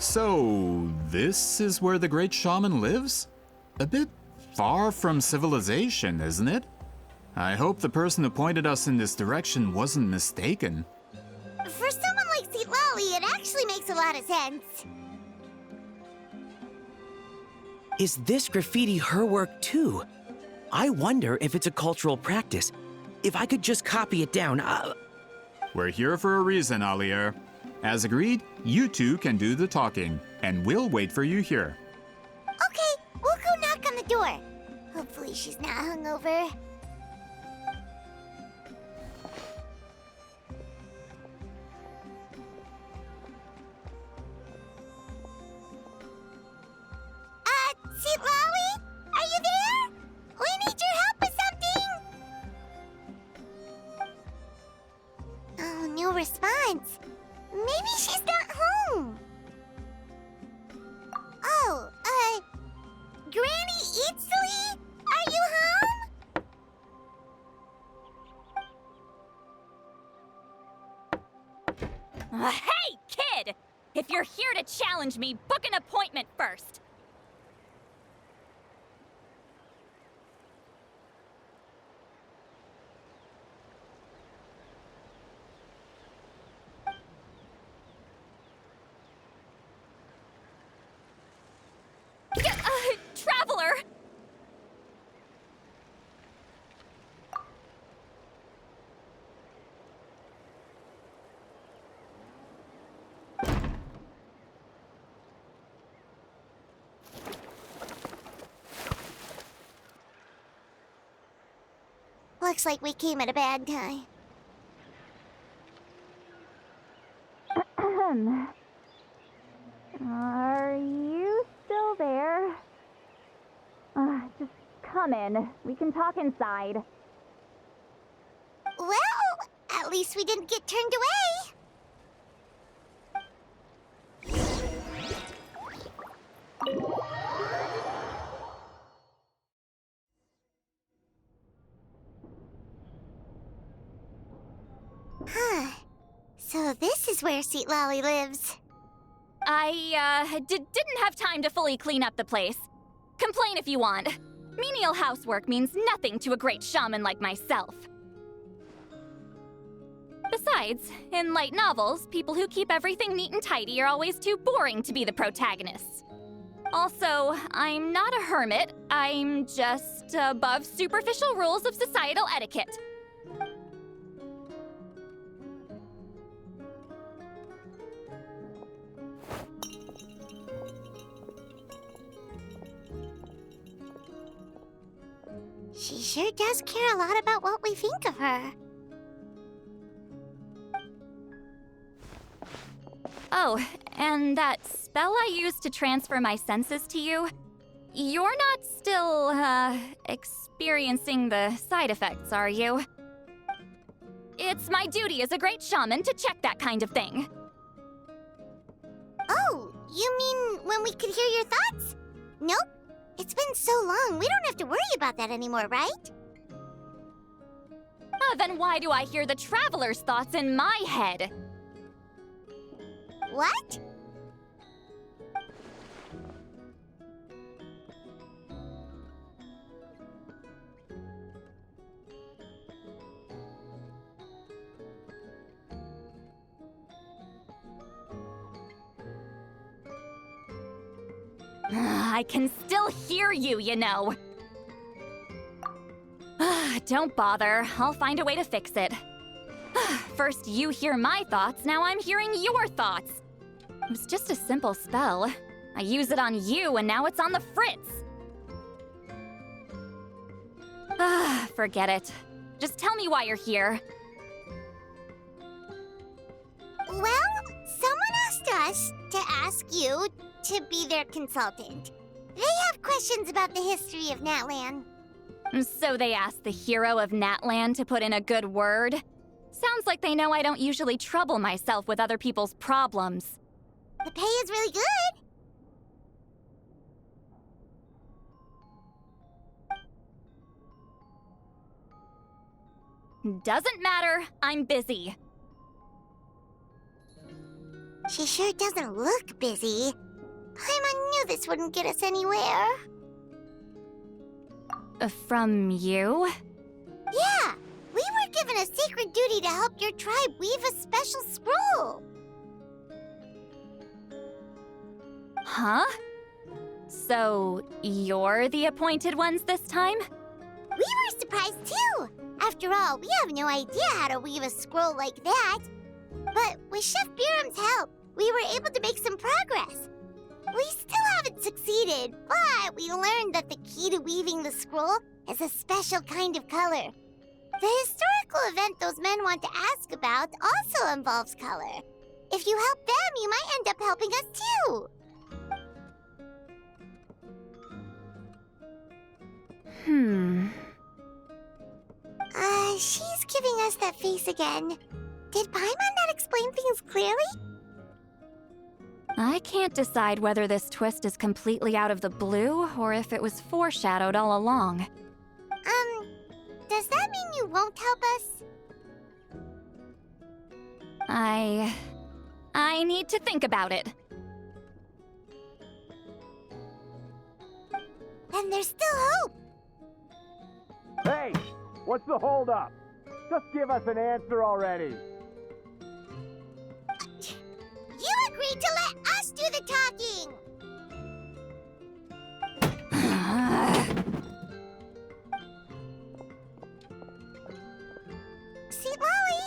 So, this is where the great shaman lives? A bit far from civilization, isn't it? I hope the person who pointed us in this direction wasn't mistaken. For someone like Lolly, it actually makes a lot of sense. Is this graffiti her work too? I wonder if it's a cultural practice. If I could just copy it down, We're here for a reason, Alier. As agreed, you two can do the talking, and we'll wait for you here. Okay, we'll go knock on the door. Hopefully she's not hungover. Lolly? Are you there? We need your help with something! Oh, no response. Maybe she's not home. Oh, Granny Eatsley? Are you home? Hey, kid! If you're here to challenge me, book an appointment first. Traveler! Looks like we came at a bad time. Are you still there? Just come in. We can talk inside. Well, at least we didn't get turned away. Huh. So this is where Seat Lolly lives. I, didn't have time to fully clean up the place. Complain if you want. Menial housework means nothing to a great shaman like myself. Besides, in light novels, people who keep everything neat and tidy are always too boring to be the protagonists. Also, I'm not a hermit. I'm just above superficial rules of societal etiquette. She sure does care a lot about what we think of her. Oh, and that spell I used to transfer my senses to you, you're not still, experiencing the side effects, are you? It's my duty as a great shaman to check that kind of thing. Oh, you mean when we could hear your thoughts? Nope. It's been so long, we don't have to worry about that anymore, right? Then why do I hear the traveler's thoughts in my head? What? I can still hear you, you know. Don't bother. I'll find a way to fix it. First you hear my thoughts, now I'm hearing your thoughts. It was just a simple spell. I use it on you, and now it's on the Fritz. Forget it. Just tell me why you're here. Well, someone asked us to ask you to be their consultant. They have questions about the history of Natlan. So they asked the hero of Natlan to put in a good word? Sounds like they know I don't usually trouble myself with other people's problems. The pay is really good. Doesn't matter, I'm busy. She sure doesn't look busy. Paimon knew this wouldn't get us anywhere. From you? Yeah, we were given a sacred duty to help your tribe weave a special scroll. Huh? So, you're the appointed ones this time? We were surprised too. After all, we have no idea how to weave a scroll like that. But with Chef Biram's help, we were able to make some progress. We still haven't succeeded, but we learned that the key to weaving the scroll is a special kind of color. The historical event those men want to ask about also involves color. If you help them, you might end up helping us too. She's giving us that face again. Did Paimon not explain things clearly? I can't decide whether this twist is completely out of the blue or if it was foreshadowed all along. Does that mean you won't help us? I need to think about it. Then there's still hope. Hey, what's the holdup? Just give us an answer already. You agreed to let us do the talking. Sweet Lolly.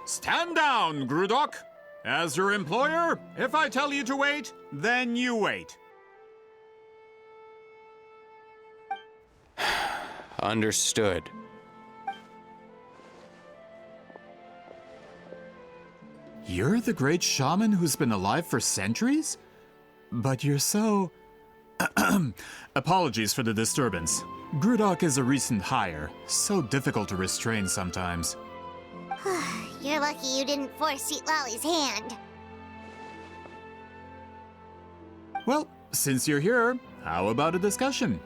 Stand down, Grudok. As your employer, if I tell you to wait, then you wait. Understood. You're the great shaman who's been alive for centuries? But you're so... Apologies for the disturbance. Grudok is a recent hire, so difficult to restrain sometimes. You're lucky you didn't force Sweet Lolly's hand. Well, since you're here, how about a discussion?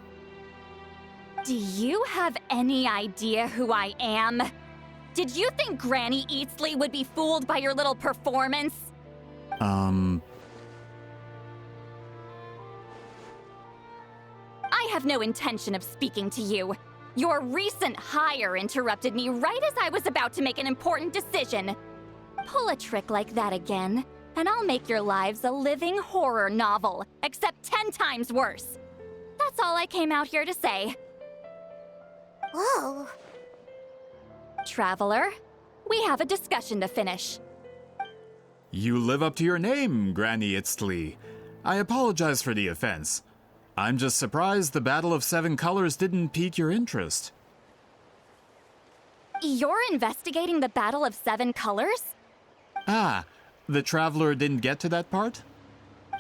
Do you have any idea who I am? Did you think Granny Eatsley would be fooled by your little performance? I have no intention of speaking to you. Your recent hire interrupted me right as I was about to make an important decision. Pull a trick like that again, and I'll make your lives a living horror novel, except 10 times worse. That's all I came out here to say. Whoa. Traveler, we have a discussion to finish. You live up to your name, Granny Itztli. I apologize for the offense. I'm just surprised the Battle of Seven Colors didn't pique your interest. You're investigating the Battle of Seven Colors? Ah, the Traveler didn't get to that part?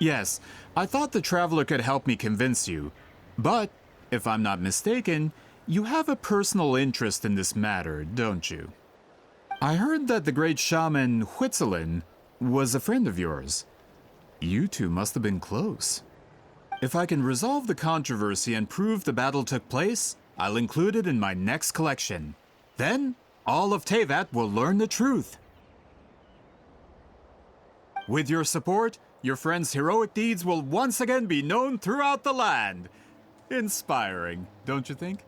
Yes, I thought the Traveler could help me convince you. But, if I'm not mistaken, you have a personal interest in this matter, don't you? I heard that the great shaman Huitzilin was a friend of yours. You two must have been close. If I can resolve the controversy and prove the battle took place, I'll include it in my next collection. Then, all of Teyvat will learn the truth. With your support, your friend's heroic deeds will once again be known throughout the land. Inspiring, don't you think?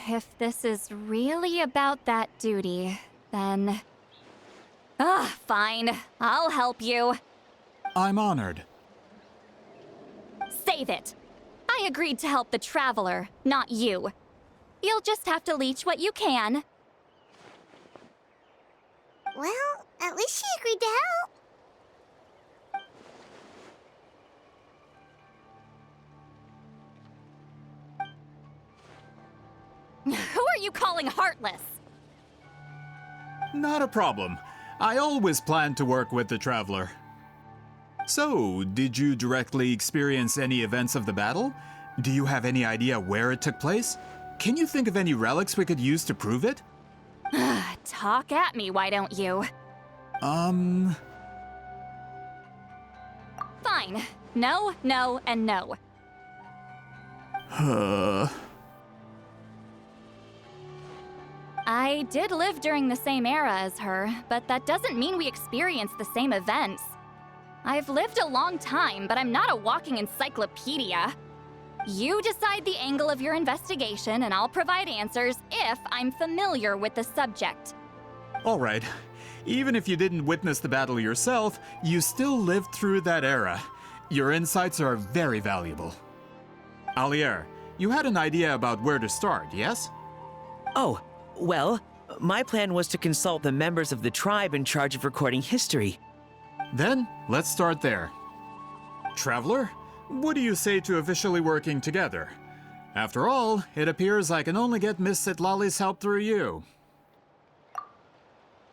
If this is really about that duty, then... fine. I'll help you. I'm honored. Save it. I agreed to help the Traveler, not you. You'll just have to leech what you can. Well, at least she agreed to help. Who are you calling heartless? Not a problem. I always planned to work with the Traveler. So, did you directly experience any events of the battle? Do you have any idea where it took place? Can you think of any relics we could use to prove it? Talk at me, why don't you? Fine. No, no, and no. I did live during the same era as her, but that doesn't mean we experienced the same events. I've lived a long time, but I'm not a walking encyclopedia. You decide the angle of your investigation, and I'll provide answers if I'm familiar with the subject. All right. Even if you didn't witness the battle yourself, you still lived through that era. Your insights are very valuable. Alier, you had an idea about where to start, yes? Oh, well, my plan was to consult the members of the tribe in charge of recording history. Then, let's start there. Traveler, what do you say to officially working together? After all, it appears I can only get Miss Citlali's help through you.